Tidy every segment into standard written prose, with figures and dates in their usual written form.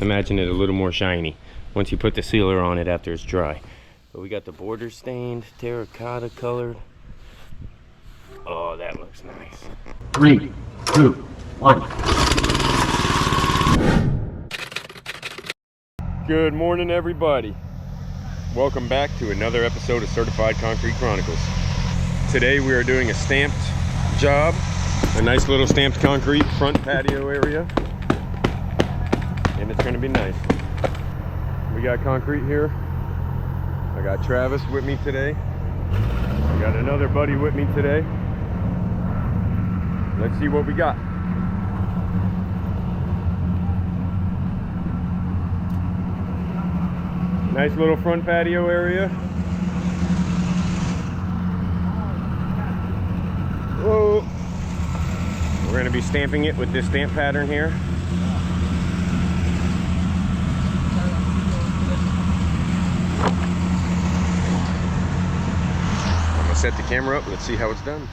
Imagine it a little more shiny once you put the sealer on it after it's dry. But we got the border stained, terracotta colored. Oh, that looks nice. 3, 2, 1. Good morning, everybody. Welcome back to another episode of Certified Concrete Chronicles. Today we are doing a stamped job, a nice little stamped concrete front patio area, and it's going to be nice. We got concrete here. I got Travis with me today. I got another buddy with me today. Let's see what we got. Nice little front patio area. Whoa. We're going to be stamping it with this stamp pattern here. I'm going to set the camera up. Let's see how it's done.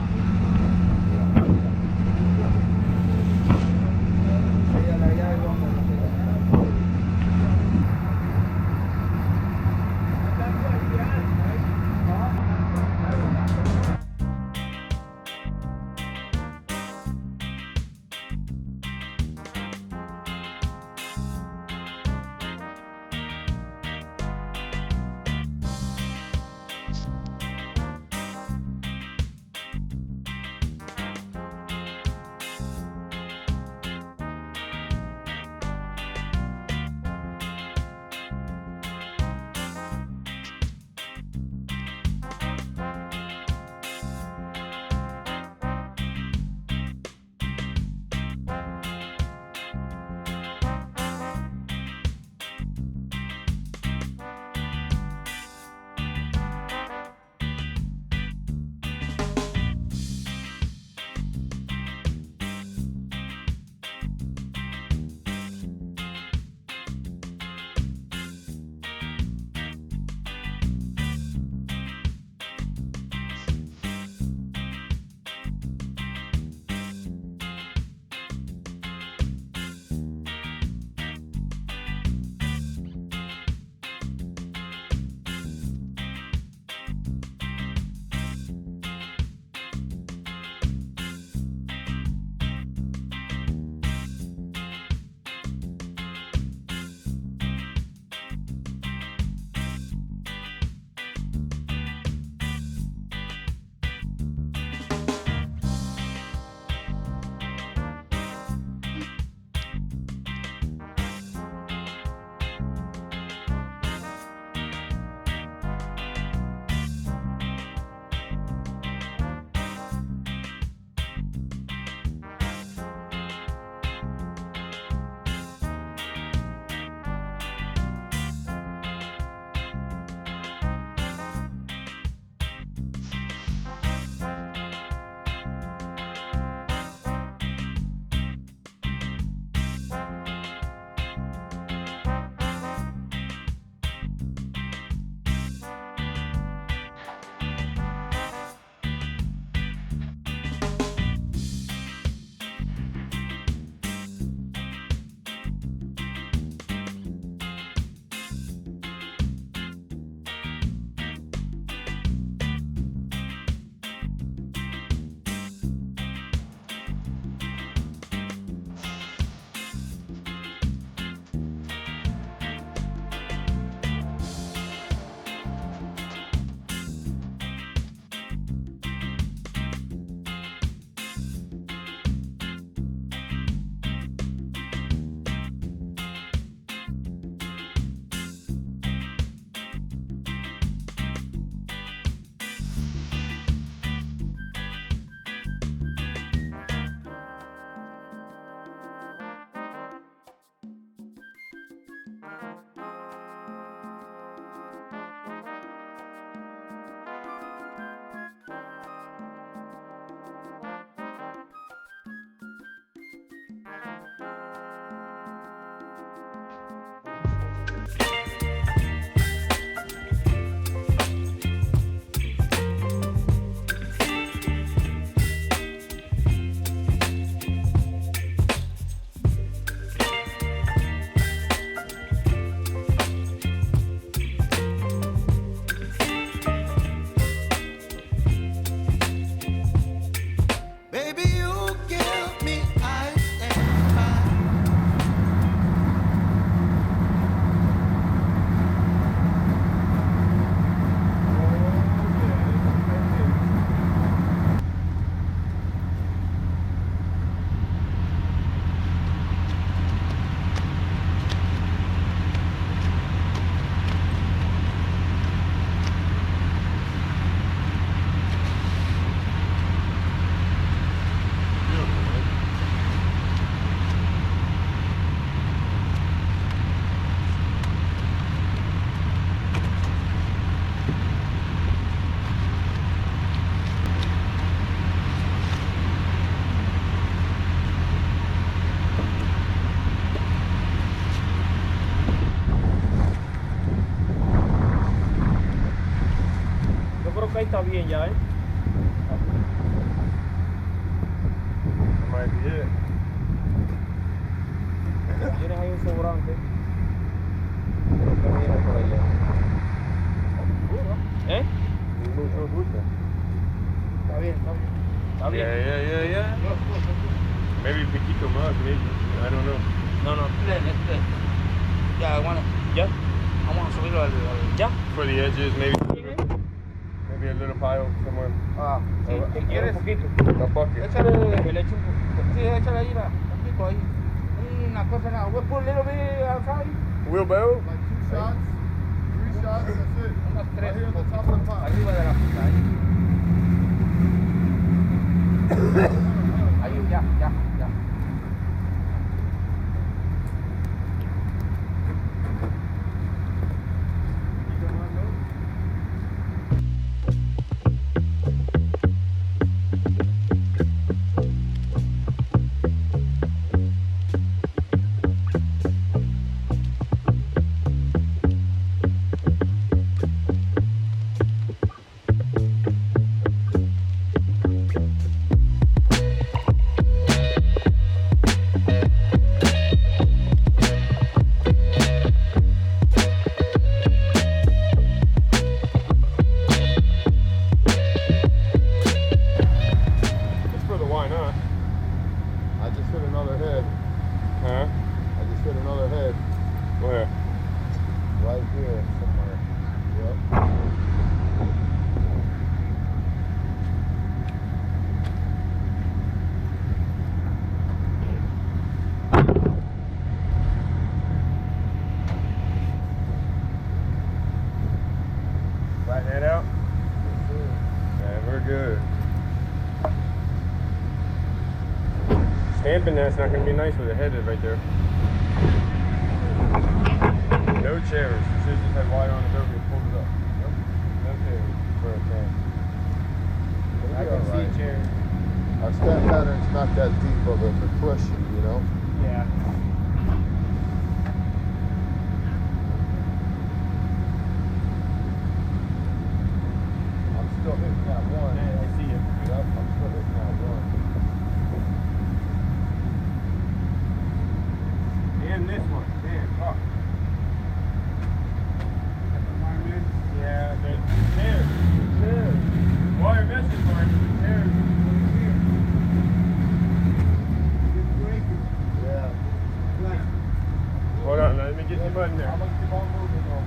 bien ya, ¿eh? That might be it. Tienes ahí un sobrante. Creo que viene por allá. ¿Eh? Mucho gusto. Está bien, está bien. Está bien. Yeah. Maybe poquito más, maybe. I don't know. No. Ya, bueno. ¿Ya? Vamos a subirlo al... ¿Ya? For the edges, maybe a little pile somewhere. Ah, sí. ¿Qué quieres? Un poquito. A bucket. Échale, que le eche un poquito. Sí, échale ahí, un poquito ahí. Una cosa, nada. We'll put a little bit outside. Wheelbarrow? Like 2 shots, 3 shots, that's it. Unos tres. Right here at the top of the pot. Arriba de la puta, ahí. Ahí, ya. It's for the why not? I just hit another head. Huh? I just hit another head Where? right here somewhere. Yep. Flatten that out? Yeah, we're good. Stamping that's not going to be nice with the head right there. No chairs. You should just have wire on it over and pulled it up. Nope. No chairs for a stamp. I can see chairs. Our stamp pattern's not that deep of a depression, you know? Yeah. I'm still hitting that one. Yeah, I see it. Yep, I'm still hitting that one. And this one. Damn, fuck. Yeah, the chairs. Wire meshes for it. The chairs. Yeah. Hold on, let me get the button there. I'm gonna keep on moving though.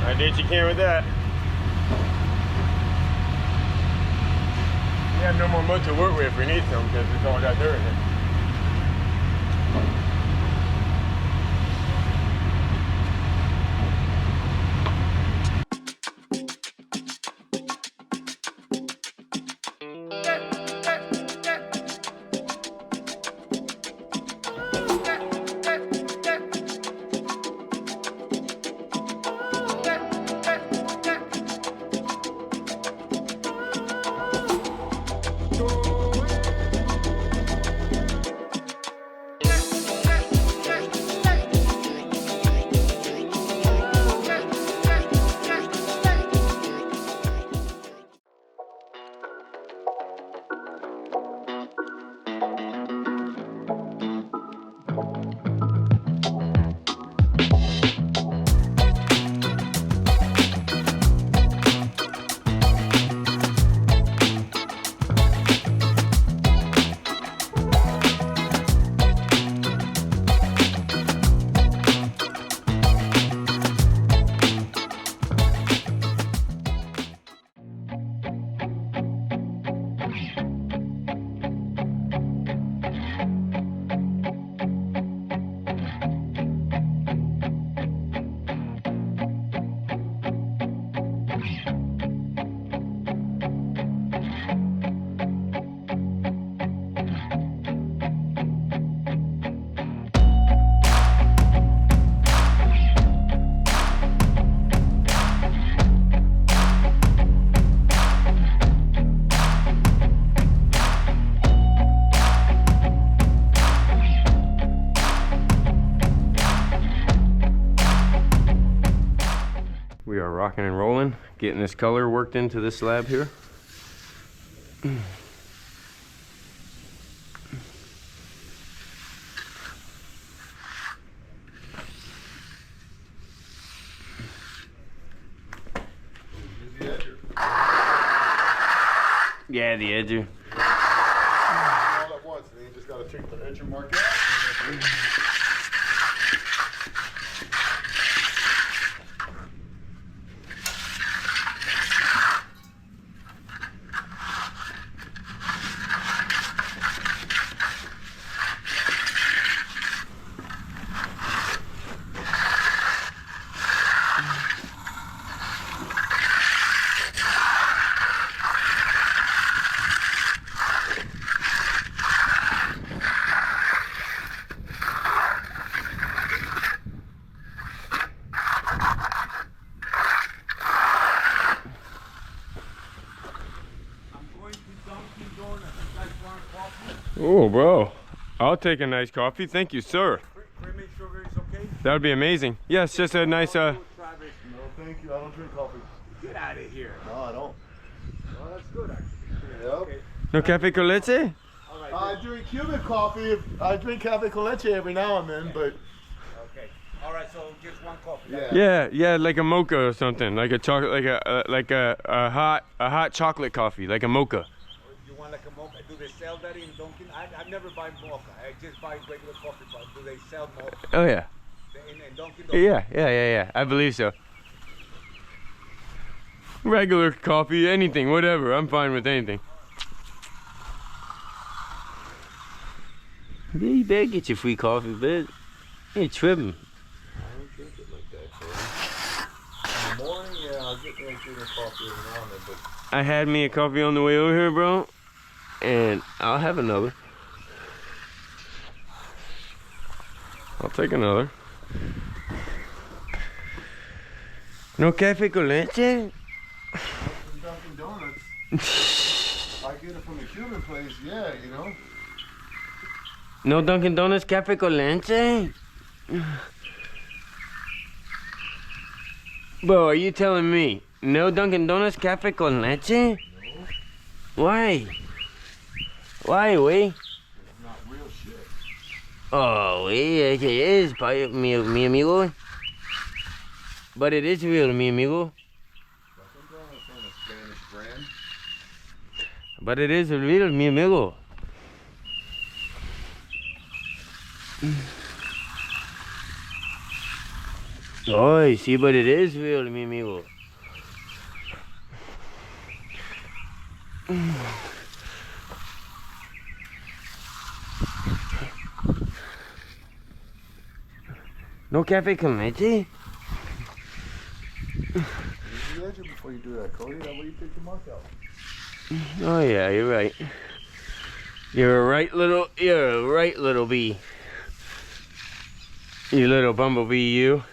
I did you can with that. You have no more mud to work with if we need some because it's all got dirt in it. rocking and rolling, getting this color worked into this slab here. Yeah, the edger. All at once, and then you just gotta take the edger mark out. Oh, bro. I'll take a nice coffee. Thank you, sir. Creamy sugar is okay? That would be amazing. Yes, just a nice, No, thank you. I don't drink coffee. Get out of here. No, I don't. Well, that's good, actually. Yep. Okay. No cafe con leche? All right. I drink Cuban coffee. I drink cafe con leche every now and then, but Okay. All right, so just one coffee. yeah. Yeah, like a mocha or something, like a chocolate, like a hot chocolate coffee, like a mocha. You want like a mocha? Do they sell that in Dunkin'? I never buy mocha. I just buy regular coffee. But do they sell mocha Oh yeah. in Dunkin'? Yeah. I believe so. Regular coffee, anything, whatever. I'm fine with anything. Yeah, you better get your free coffee, bitch. You tripping. I don't drink it like that, Cody. In the morning, yeah, I'll get me a Cuban coffee every now and then, but I had me a coffee on the way over here, bro, and I'll have another. I'll take another. No cafe con leche? from Dunkin' Donuts, I get it from the Cuban place, yeah, you know. No Dunkin' Donuts cafe con leche? Bro, are you telling me no Dunkin' Donuts cafe con leche? No, Why? Why, wey? it's not real shit. Oh, wey, it is, mi amigo. But it is real, mi amigo. Dunkin' Donuts on a Spanish brand. But it is real, mi amigo. Oh, sí, but it is real, mi amigo. No cafe con leche? Use the edger before you do that, Cody. That way you take the mark out. Oh yeah, you're right. You're a right little bee. You little bumblebee, you.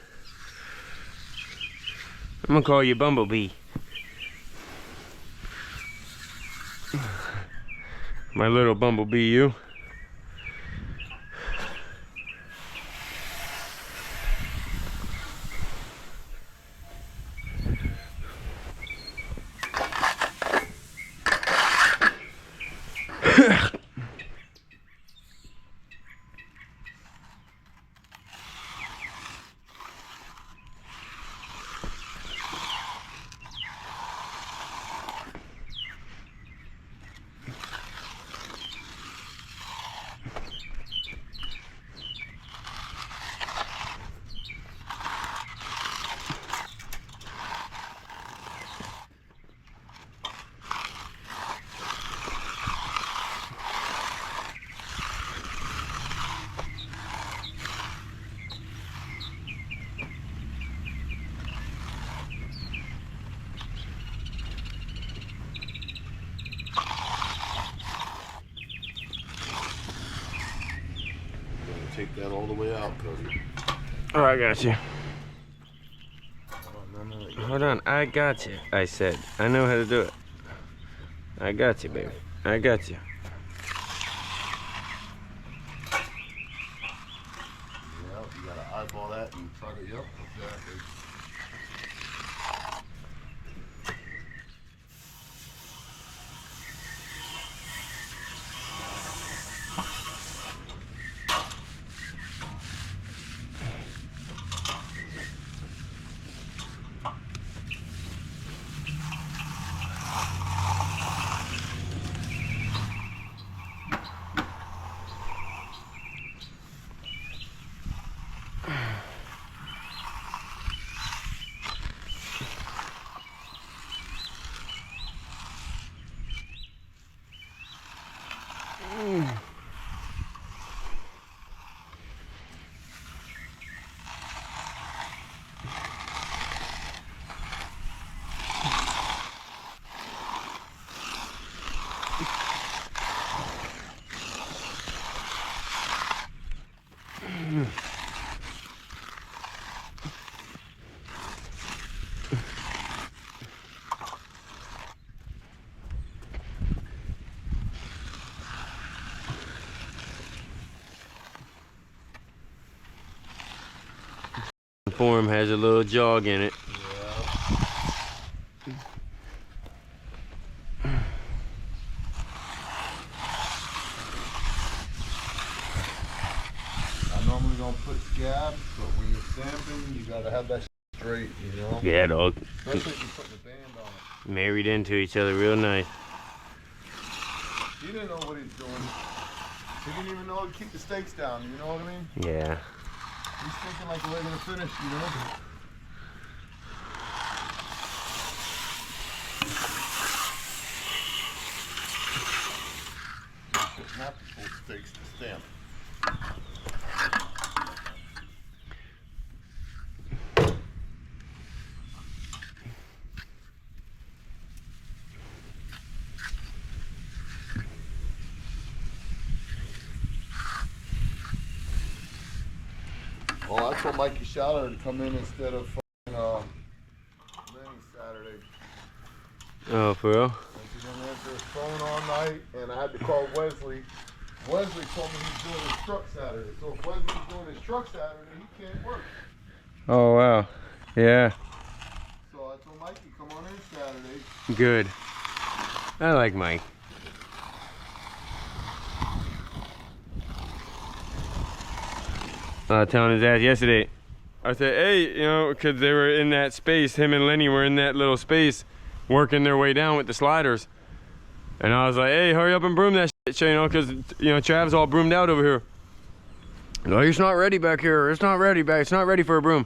I'm gonna call you Bumblebee. My little bumblebee, you. Take that all the way out, Cody. Oh, I got you. No. Hold on, I got you. I said, I know how to do it. I got you, baby. I got you. Yeah, you gotta eyeball that and try to, yep, exactly. form has a little jog in it. I normally don't put scabs, but when you're stamping, you gotta have that straight, you know? Yeah, dog. Especially if you're putting a band on it. Married into each other real nice. He didn't know what he's doing. He didn't even know to keep the stakes down, you know what I mean? Yeah. He's thinking like a regular finish, you know? Shouldn't have to pull stakes to stamp. Well, that's what Mikey shot her to come in instead of Lenny Saturday. Oh, for real? And she didn't answer his phone all night, and I had to call Wesley. Wesley told me he's doing his truck Saturday. So if Wesley's doing his truck Saturday, he can't work. Oh, wow. Yeah. So I told Mikey, come on in Saturday. Good. I like Mike. Telling his ass yesterday. I said, hey, you know, because they were in that space. Him and Lenny were in that little space working their way down with the sliders. And I was like, hey, hurry up and broom that shit, you know, because, you know, Trav's all broomed out over here. No, it's not ready back here. It's not ready back. It's not ready for a broom.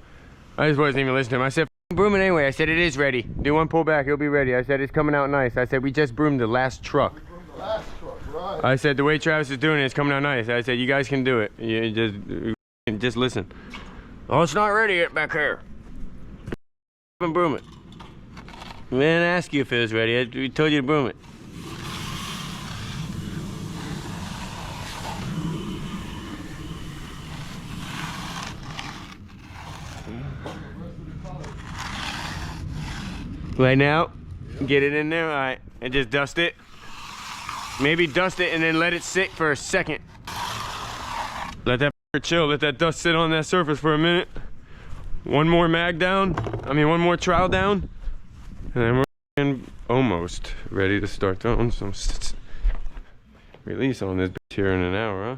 I just wasn't even listening to him. I said, broom it anyway. I said, it is ready. Do one pull back. It'll be ready. I said, it's coming out nice. I said, we just broomed the last truck. The last truck, right? I said, the way Travis is doing it, it's coming out nice. I said, you guys can do it. You just listen. Oh, it's not ready yet back here. And broom it. We didn't ask you if it was ready. We told you to broom it. Right now, get it in there, all right, and just dust it. Maybe dust it and then let it sit for a second. Let that chill, let that dust sit on that surface for a minute. One more mag down, one more trowel down, and then we're almost ready to start throwing some release on this bitch here in an hour, huh?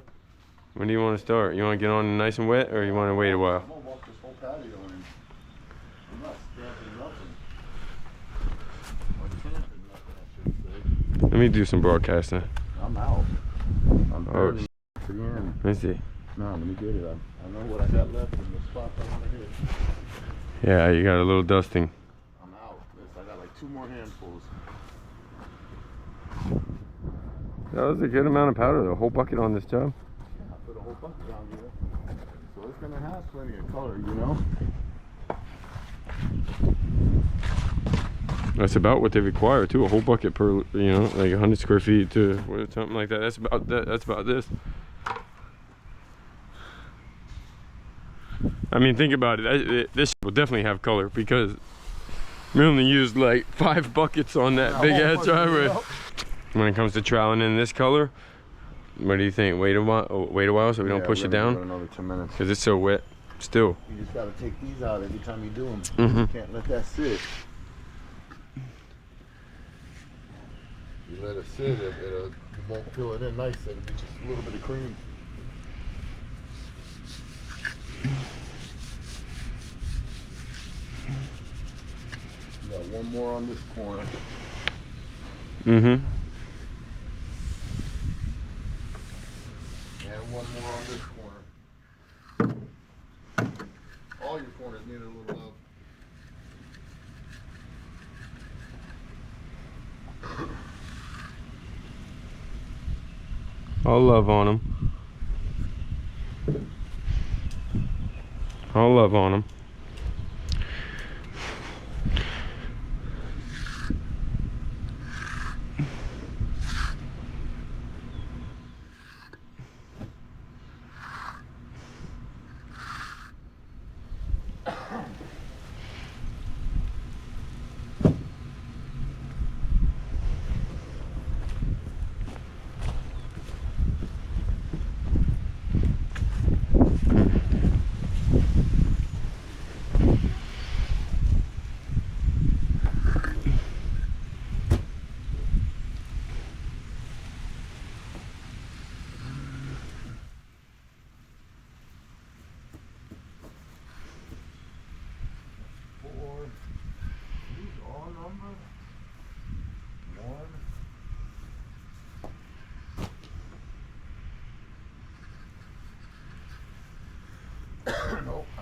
When do you want to start? You want to get on nice and wet, or you want to wait a while? I'm gonna walk this whole patio in. I'm not stamping nothing. Or stamping nothing, I should say. Let me do some broadcasting. I'm out. I'm barely to the end. Let me see. No, let me get it. I know what I got left in the spot I want to hit. Yeah, you got a little dusting. I'm out. I got like 2 more handfuls. That was a good amount of powder, the whole bucket on this job. Yeah, I put a whole bucket down here. So it's going to have plenty of color, you know? That's about what they require too, a whole bucket per, you know, like 100 square feet to something like that. That's about that. That's about this. I mean, think about it. This will definitely have color because we only used like 5 buckets on that big ass driveway. When it comes to troweling in this color, what do you think? Wait a while so we don't push it down? Another 10 minutes. Because it's so wet still. You just got to take these out every time you do them. Mm-hmm. You can't let that sit. You let it sit, you won't fill it in nice. It'll be just a little bit of cream. Got one more on this corner. Mm-hmm. And one more on this corner. All your corners need a little love. All love on them. All love on them.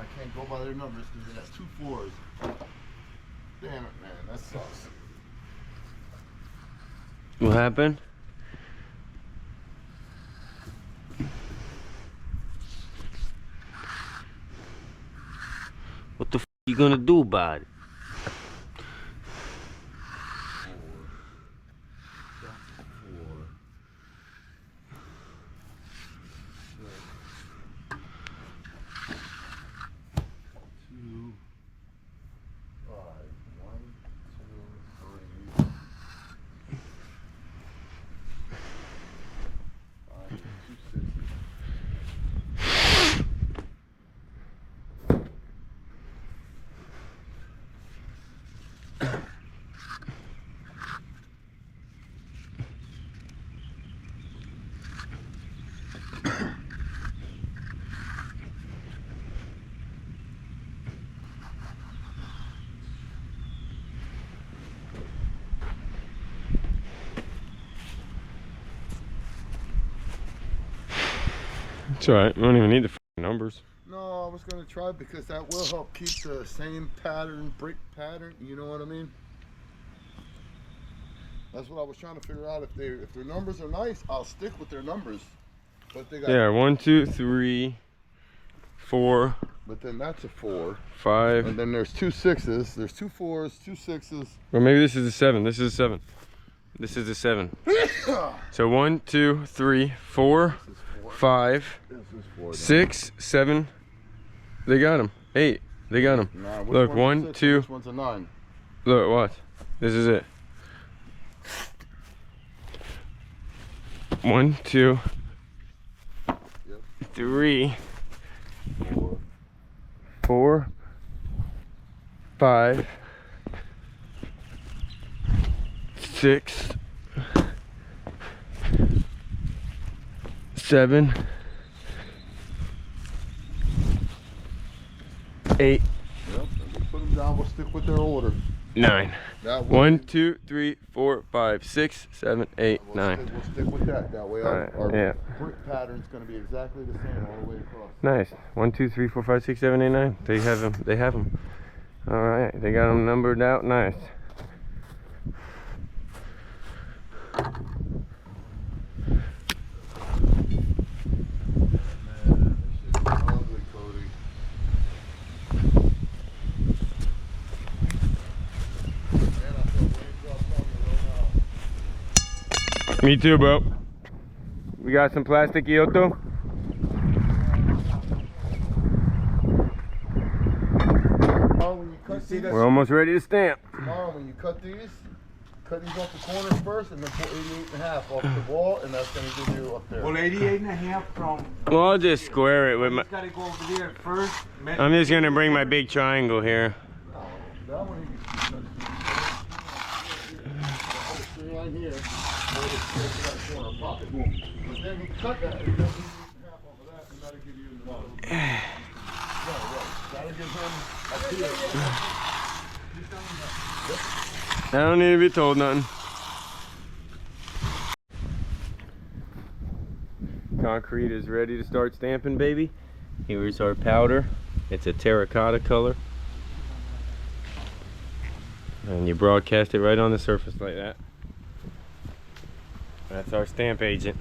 I can't go by their numbers because it has 2 4s. Damn it, man, that sucks. What happened? What the f you gonna do about it? It's alright, we don't even need the numbers. No, I was gonna try because that will help keep the same pattern, brick pattern. You know what I mean? That's what I was trying to figure out. If their numbers are nice, I'll stick with their numbers. But they got, yeah, 1, 2, 3, 4. But then that's a 4. 5. And then there's 2 6s. There's 2 4s, 2 6s. Or maybe this is a 7. This is a 7. This is a 7. So 1, 2, 3, 4, 5, 6, 7. They got him. 8. They got him. Nah, look, 1, 2. This one's a 9. Look, watch. This is it. 1, 2, 3, 4, 5, 6, 7, 8, Yep. Put them down. We'll stick with their order. 9. That way, 1, 2, 3, 4, 5, 6, 7, 8, 9. We'll stick with that. That way, Alright, our yeah. brick pattern's going to be exactly the same all the way across. Nice. 1, 2, 3, 4, 5, 6, 7, 8, 9. They have them. They have them. All right. They got them numbered out. Nice. Me too, bro. We got some plastic Kyoto. We're almost ready to stamp. Tomorrow when you cut these off the corners first and then pull 88.5 off the wall, and that's going to give you up there. Well, 88.5 from... Well, I'll just square it with my... He's got to go over there first. I'm just going to bring my big triangle here. That one you can line here, hold it straight to that corner, pop it, boom. But then you cut that, and then 88.5 off of that, and that'll give you the bottom. That'll give him a feel. I don't need to be told nothing. Concrete is ready to start stamping, baby. Here's our powder. It's a terracotta color. And you broadcast it right on the surface like that. That's our stamp agent.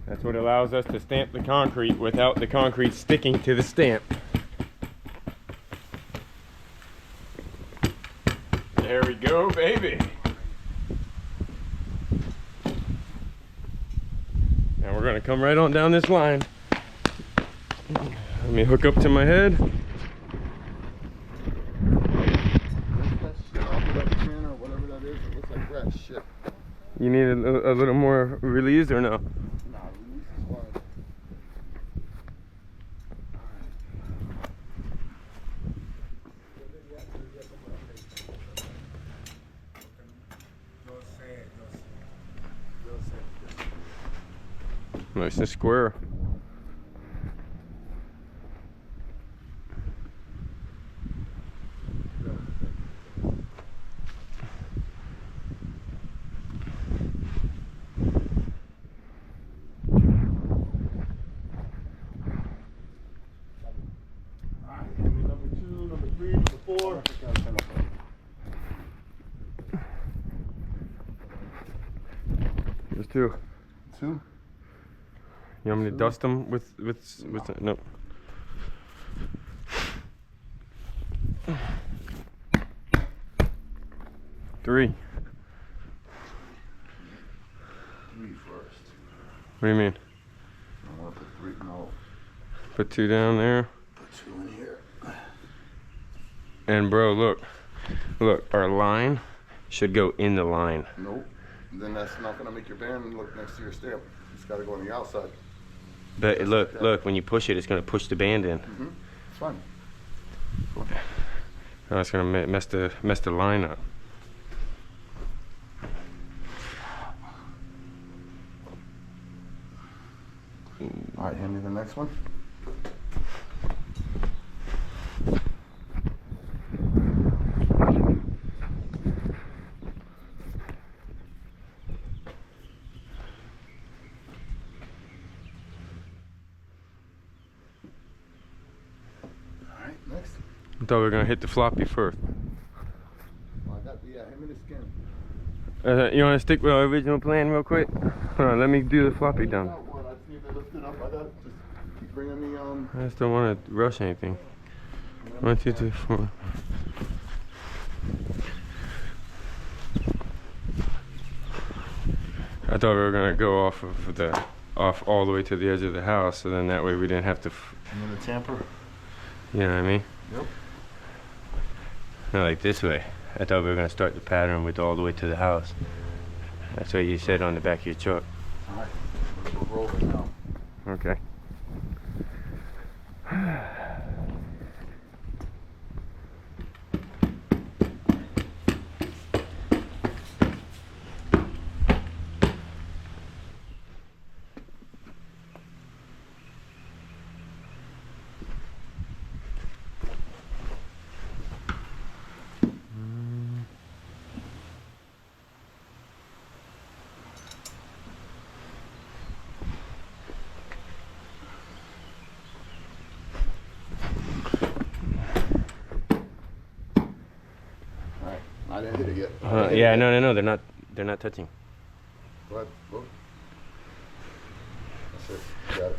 That's what allows us to stamp the concrete without the concrete sticking to the stamp. There we go, baby. Now we're gonna come right on down this line. Let me hook up to my head. You need a little more release or no? Nah, release is fine. Nice and square. 4. There's 2. 2. You want me to dust them with no. 3. 3 first. What do you mean? I want to put 3. No. Put 2 down there. Put 2 in here. And bro, look, our line should go in the line. Nope. Then that's not gonna make your band look next to your stamp. It's got to go on the outside. But Just look, like that. look, when you push it, it's gonna push the band in. It's fine. Oh, it's gonna mess the line up. All right, hand me the next one. All right, next. I thought we were gonna hit the floppy first. Well, I got the, hand me the skin. You wanna stick with our original plan real quick? Hold on, let me do the floppy down. I just need to lift it up. I got it. Just keep bringing me, I just don't want to rush anything. 1, 2, 3, 4. I thought we were gonna go off all the way to the edge of the house, so then that way we didn't have to. I'm gonna tamper. You know what I mean? Yep. Not like this way. I thought we were gonna start the pattern with all the way to the house. That's what you said on the back of your truck. All right, we're rolling now. Okay. I didn't hit it yet. Yeah, no, they're not touching. Go ahead, look. That's it. You got it.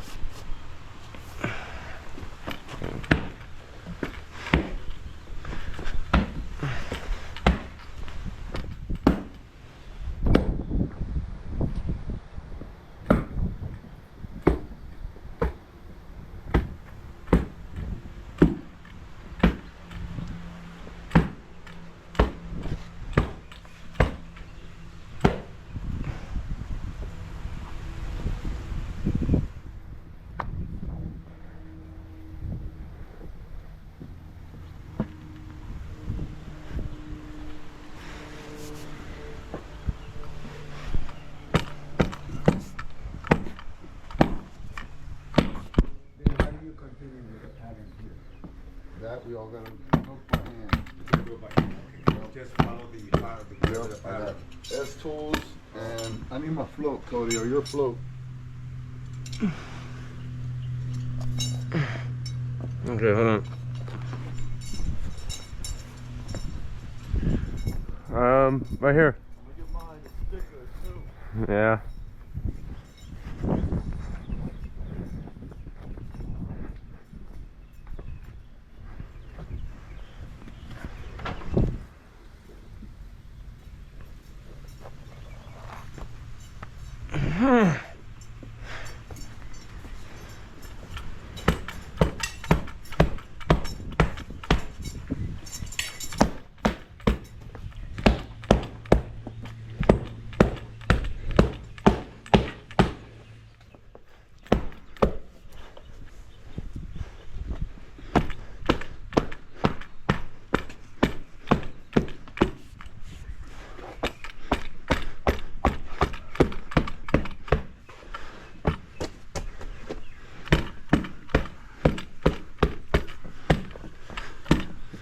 That we all gotta look by hand. Just follow the Yep, I got S tools and I need my float, Cody, or your float. Okay, hold on. Right here. Look at mine, it's stickers too. Yeah.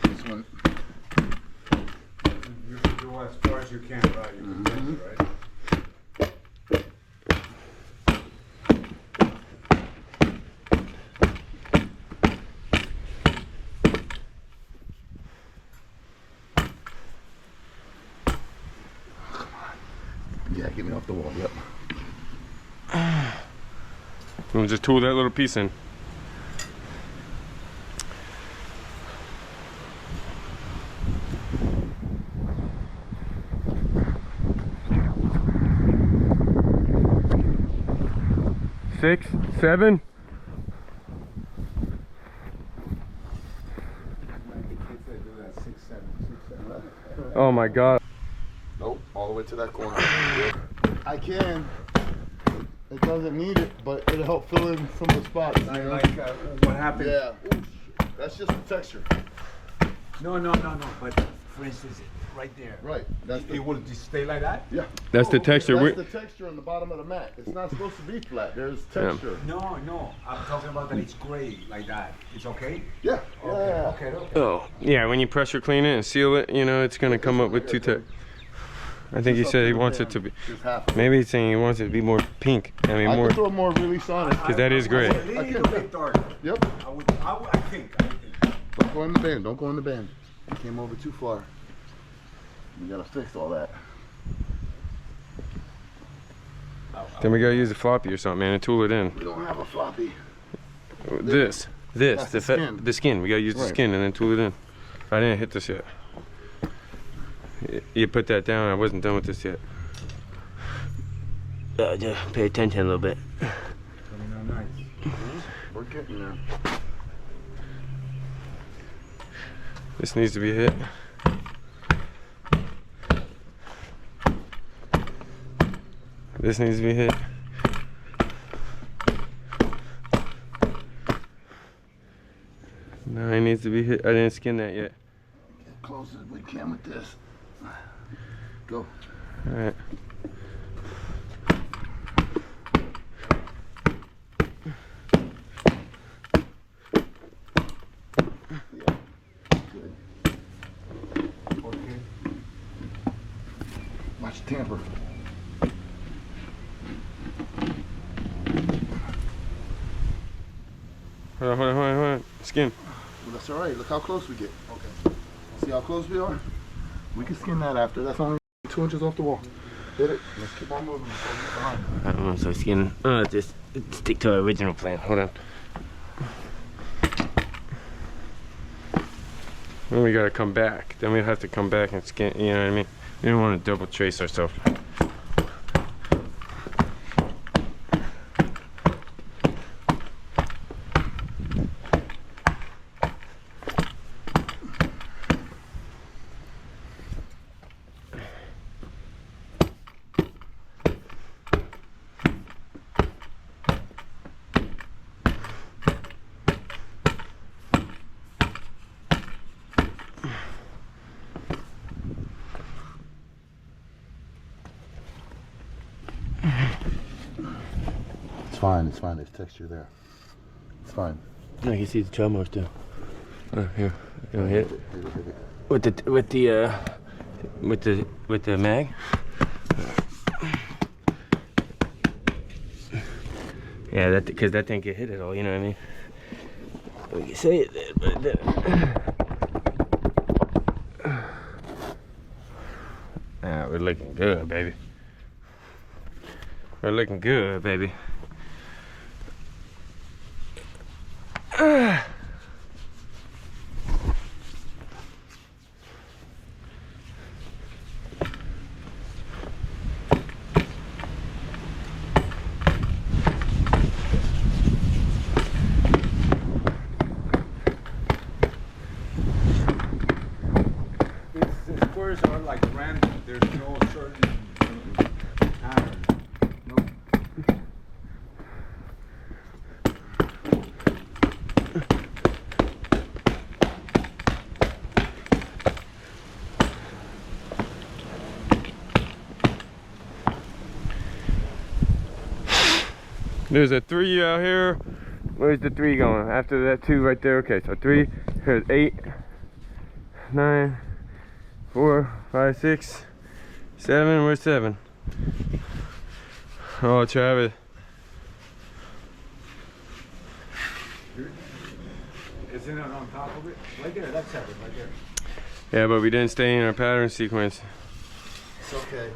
This one. You can go as far as you can, right? You can measure, right? get me off the wall. Yep. We'll just tool that little piece in. Six, seven. Oh my God. Nope, all the way to that corner. I can. It doesn't need it, but it'll help fill in some of the spots. You know? What happened? Yeah. Ooh, that's just the texture. No. But for instance, right there. Right. That's It will just stay like that? Yeah. That's the texture. That's the texture on the bottom of the mat. It's not supposed to be flat. There's texture. No. I'm talking about that it's gray like that. It's okay? Yeah. Okay. Oh, yeah, when you pressure clean it and seal it, you know, it's gonna come up with I think he said he wants it to be, Just half. maybe he's saying he wants it to be more pink. I mean, I more, can throw more release on it. because that is great. A little bit darker. Yep. I think. Don't go in the band. Don't go in the band. You came over too far. You gotta fix all that. Then we gotta use a floppy or something, man, and tool it in. We don't have a floppy. This, That's the skin. the skin. We gotta use the Right. skin and then tool it in. I didn't hit this yet. You put that down. I wasn't done with this yet. Just pay attention a little bit. We're getting there. This needs to be hit. This needs to be hit. No, it needs to be hit. I didn't skin that yet. Get close as we can with this. Go. All right. Good. Watch the tamper. Hold on. Skin. Well, that's all right. Look how close we get. Okay. See how close we are? We can skin that after. That's only 2 inches off the wall. Hit it. Let's keep on moving before we get behind. I don't know, so skin. Just stick to our original plan. Hold on. Then we gotta come back. Then we have to come back and skin. You know what I mean? We don't want to double trace ourselves. It's fine. There's texture there. It's fine. I can see the trail marks too. Here. You want to hit it? With the mag. Yeah, that because that didn't get hit at all. You know what I mean? We can say it did, but it didn't. We're looking good, baby. We're looking good, baby. The squares are like random. There's no certain pattern. Nope. There's a 3 out here. Where's the 3 going? After that 2 right there. Okay, so 3. Here's 8, 9, 4, 5, 6, 7. Where's 7? Oh, Travis. Isn't it on top of it? Right there, that's seven, right there. Yeah, but we didn't stay in our pattern sequence. It's okay.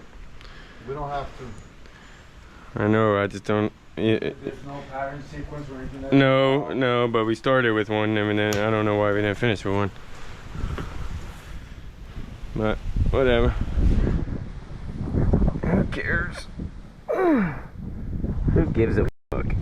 We don't have to. I know, I just don't. There's no pattern sequence or anything like that? No, but we started with one, and then I don't know why we didn't finish with one. But whatever. Who cares? Who gives a fuck?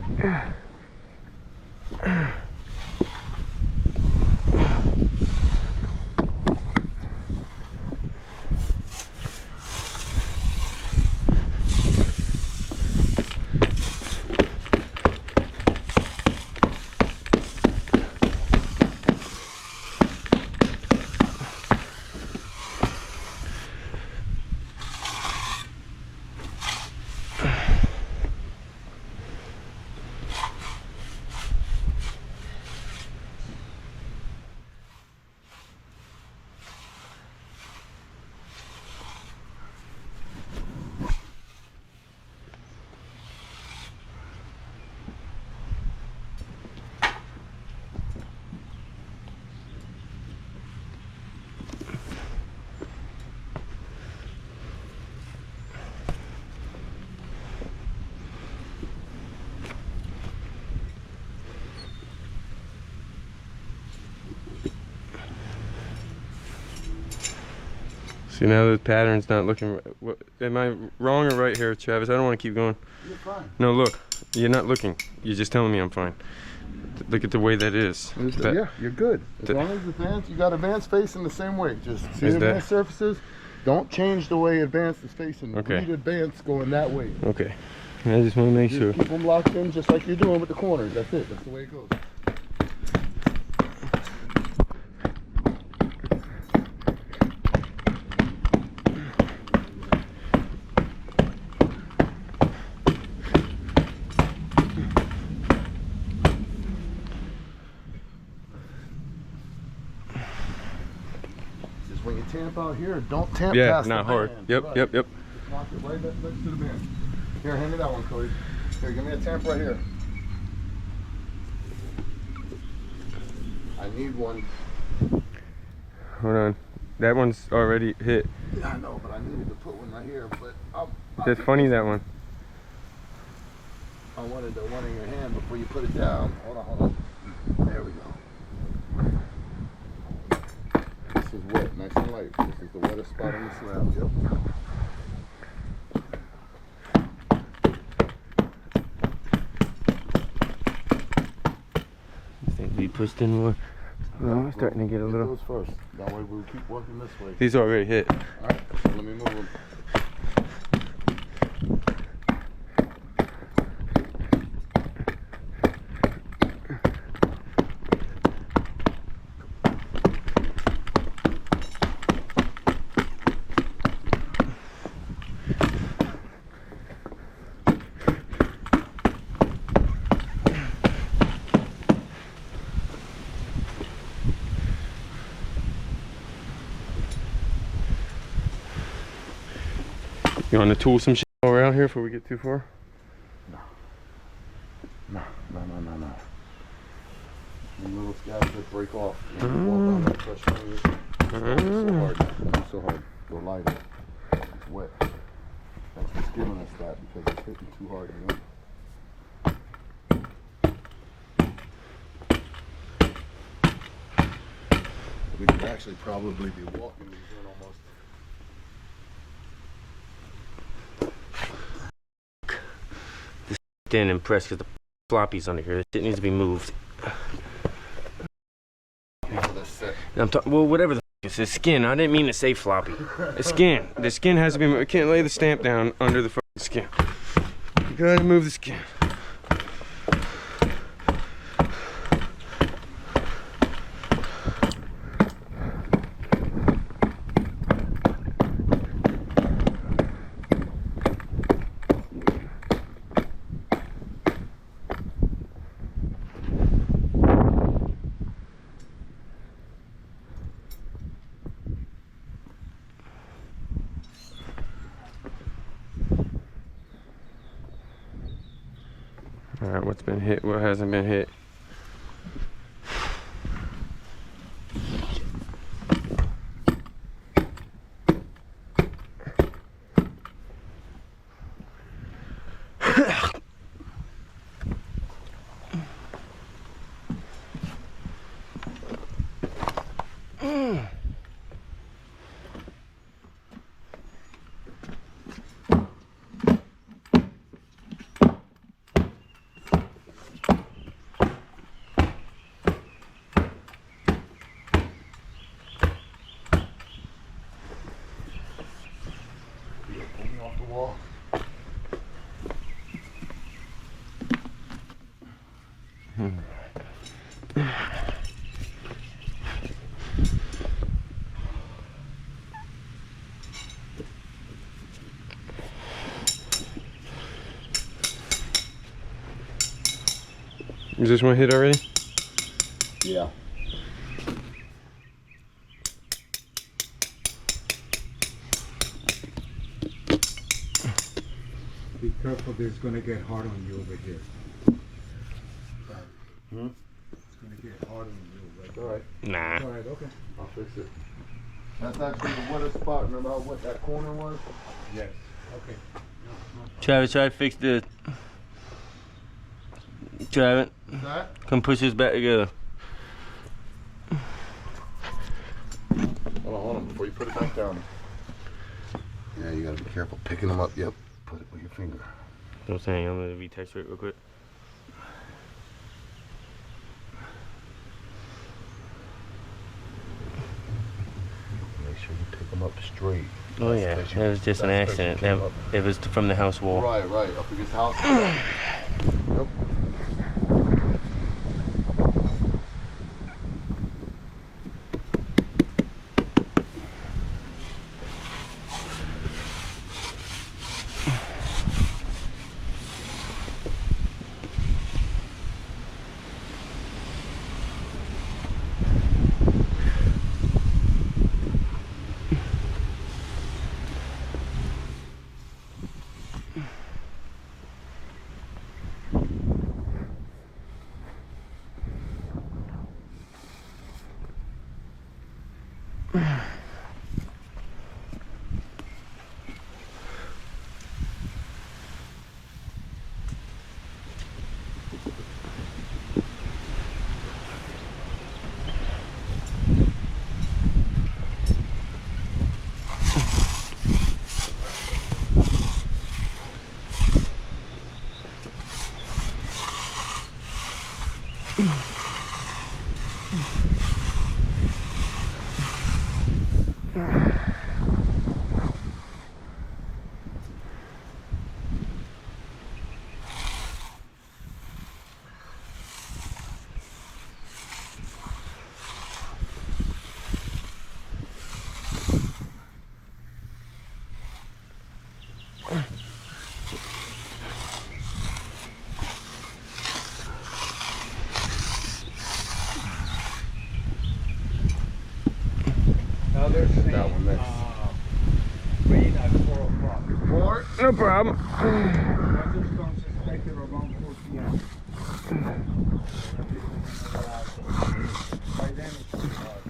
See, now the pattern's not looking right. What, am I wrong or right here, Travis? I don't want to keep going. You're fine. No, look. You're not looking. You're just telling me I'm fine. Look at the way that is. Yeah, you're good. As long as advanced, you got advanced facing the same way. Just see Is advanced that- surfaces. Don't change the way advanced is facing. Okay. Read advanced going that way. Okay. I just want to make Just sure. keep them locked in just like you're doing with the corners. That's it. That's the way it goes. Just when you tamp out here, don't tamp Yeah, past not the hard. band. Yep, Right. yep, yep. Just knock it right next to the band. Here, hand me that one, Cody. Here, give me a tamp right here. I need one. Hold on. That one's already hit. Yeah, I know, but I needed to put one right here. But That's funny, that one. I wanted the one in your hand before you put it down. Hold on. There we go. This is wet, nice and light. This is the wettest spot on the slab. Yep. I think we pushed in more. No, I'm starting to get a Get little. those first. That way we'll keep working this way. These already hit. All right, so let me move them. You want to tool some shit around here before we get too far? No. The little scabs that break off. You have to walk on that pressure on you. So hard. Not so hard. Go lighter. It's wet. That's what's giving us that because it's hitting too hard, you know? We could actually probably be walking these in almost. Didn't impress because the floppy's under here. This shit needs to be moved. I'm talking. Well, whatever the f it's the skin. I didn't mean to say floppy. The skin. The skin has to be moved. You can't lay the stamp down under the fucking skin. You gotta move the skin. All right, what's been hit? What hasn't been hit? Pull me off the wall. Is this one hit already? Yeah. Be careful, there's gonna get hard on you over here. It's gonna get hard on you right All right. Nah. Alright, okay. I'll fix it. That's actually the wettest spot. Remember how wet that corner was? Yes, okay. Travis, try to fix the. Travis, Is that? come push this back together. Hold on, before you put it back down. Yeah, you gotta be careful picking them up. Yep. Put it with your finger. You know what I'm saying? I'm gonna retexture it real quick. Make sure you pick them up straight. Oh yeah, That's it was just an that's accident. came That, up. it was from the house wall. Right, up against the house. Yep. Now they're saying, that one next. rain at 4 o'clock. More? No problem. Thunderstorms expected around 4 p.m. By then it should be hard.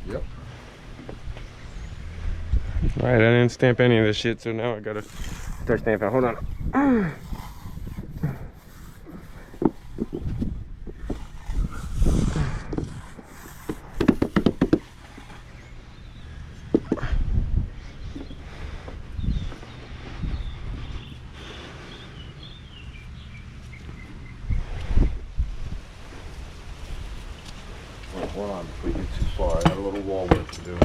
Yep. Alright, I didn't stamp any of this shit, so now I gotta start stamping. Hold on. Hold on before you get too far. I got a little wall work to do.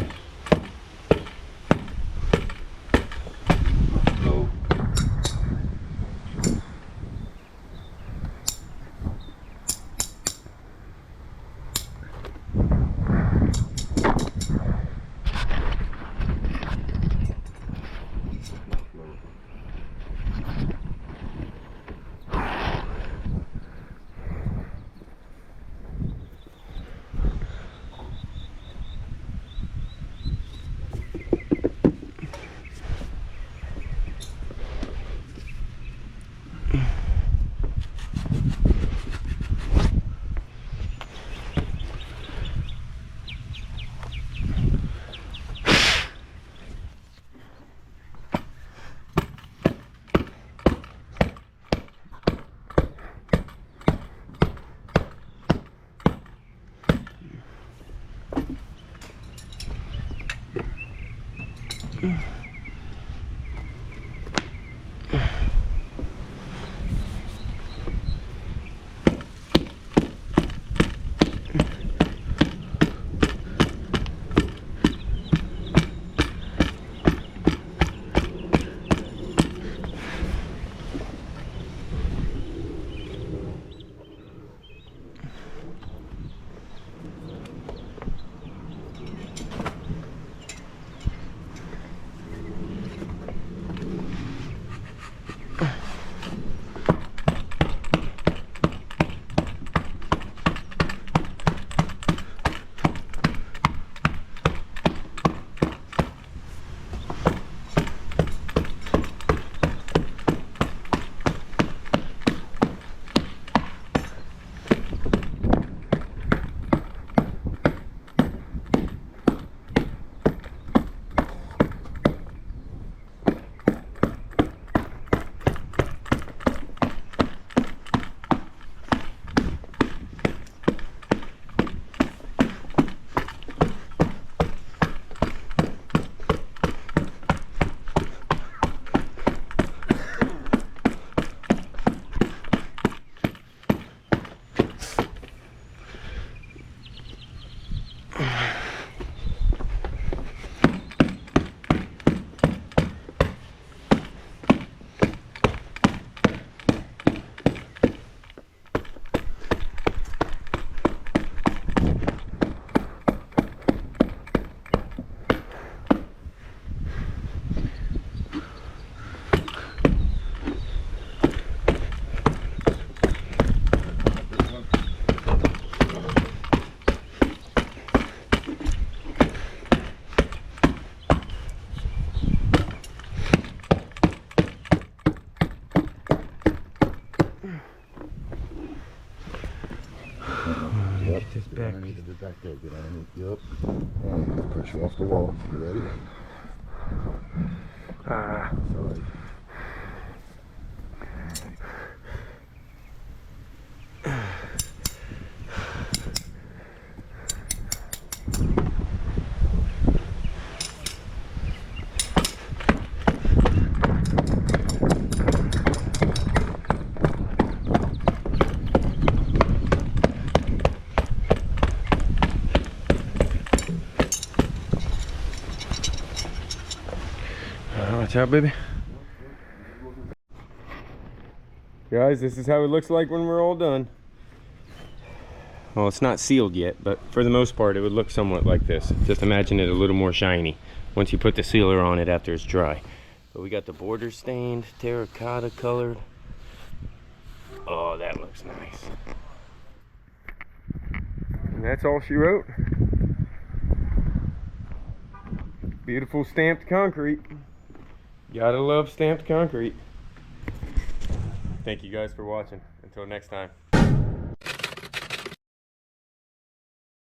Yep. This Get back underneath the back there. Get underneath. Yep. And pressure off the wall. You ready? Sorry. Watch out, baby. Guys, this is how it looks like when we're all done. Well, it's not sealed yet, but for the most part, it would look somewhat like this. Just imagine it a little more shiny once you put the sealer on it after it's dry. But we got the border stained, terracotta colored. Oh, that looks nice. And that's all she wrote. Beautiful stamped concrete. Gotta love stamped concrete. Thank you guys for watching. Until next time.